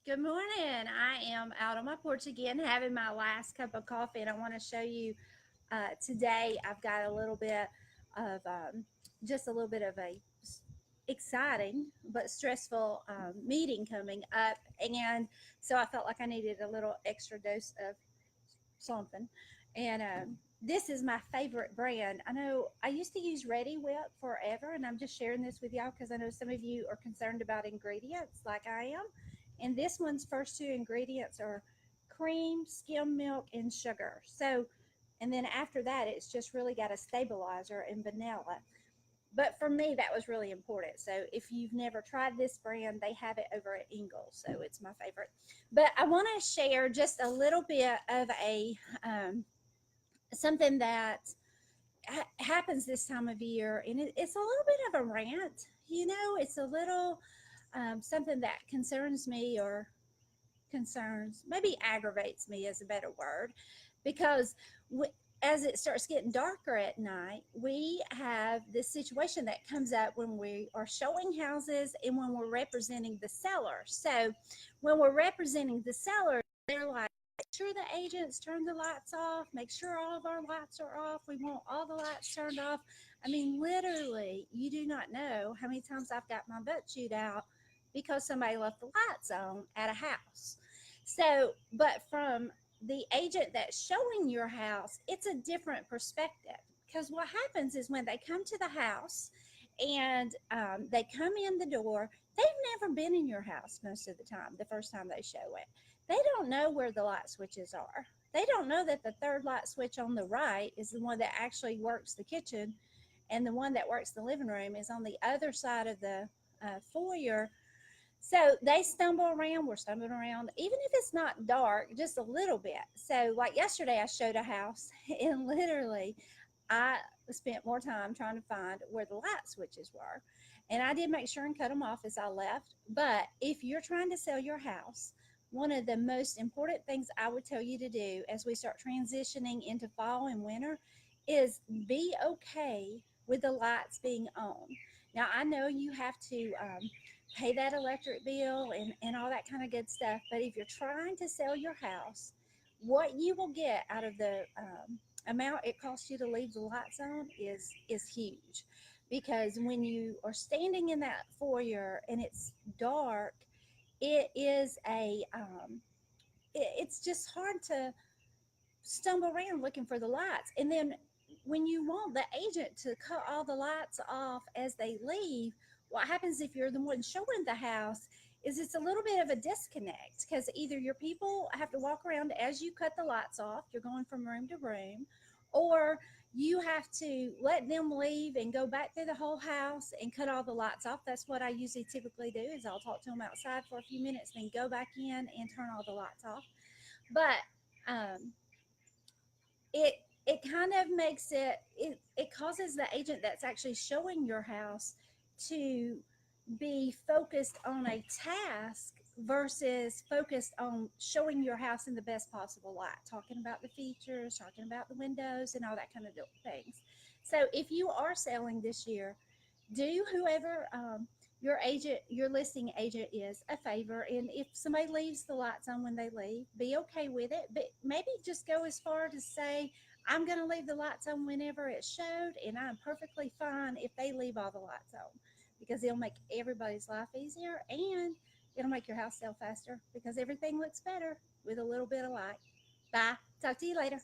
Good morning. I am out on my porch again having my last cup of coffee, and I want to show you today. I've got a little bit of just a little bit of a exciting but stressful meeting coming up, and so I felt like I needed a little extra dose of something. And this is my favorite brand. I know I used to use Ready Whip forever, and I'm just sharing this with y'all because I know some of you are concerned about ingredients like I am. And this one's first two ingredients are cream, skim milk, and sugar. So, and then after that, it's just really got a stabilizer and vanilla. But for me, that was really important. So if you've never tried this brand, they have it over at Ingles. So it's my favorite. But I want to share just a little bit of a something that happens this time of year, and it's a little bit of a rant. It's a little something that concerns me, or concerns, maybe aggravates me is a better word, because as it starts getting darker at night, we have this situation that comes up when we are showing houses and when we're representing the seller. So when we're representing the seller, they're like, make sure the agents turn the lights off, make sure all of our lights are off, we want all the lights turned off. I mean, literally, you do not know how many times I've got my butt chewed out because somebody left the lights on at a house. So, but from the agent that's showing your house, it's a different perspective, because what happens is when they come to the house and they come in the door, they've never been in your house most of the time, the first time they show it. They don't know where the light switches are. They don't know that the third light switch on the right is the one that actually works the kitchen, and the one that works the living room is on the other side of the foyer. So they stumble around, we're stumbling around, even if it's not dark, just a little bit. So, like yesterday, I showed a house, and literally, I spent more time trying to find where the light switches were. And I did make sure and cut them off as I left. But if you're trying to sell your house, one of the most important things I would tell you to do as we start transitioning into fall and winter is be okay with the lights being on. Now, I know you have to pay that electric bill and all that kind of good stuff. But if you're trying to sell your house, what you will get out of the amount it costs you to leave the lights on is huge. Because when you are standing in that foyer and it's dark, it is it's just hard to stumble around looking for the lights. And then when you want the agent to cut all the lights off as they leave, what happens if you're the one showing the house is it's a little bit of a disconnect, because either your people have to walk around as you cut the lights off, you're going from room to room, or you have to let them leave and go back through the whole house and cut all the lights off. That's what I usually typically do, is I'll talk to them outside for a few minutes, then go back in and turn all the lights off. But it it kind of makes it causes the agent that's actually showing your house to be focused on a task versus focused on showing your house in the best possible light, talking about the features, talking about the windows and all that kind of things. So if you are selling this year, do whoever your listing agent is a favor, and if somebody leaves the lights on when they leave, be okay with it, but maybe just go as far to say, I'm going to leave the lights on whenever it's showed, and I'm perfectly fine if they leave all the lights on, because it'll make everybody's life easier, and it'll make your house sell faster, because everything looks better with a little bit of light. Bye. Talk to you later.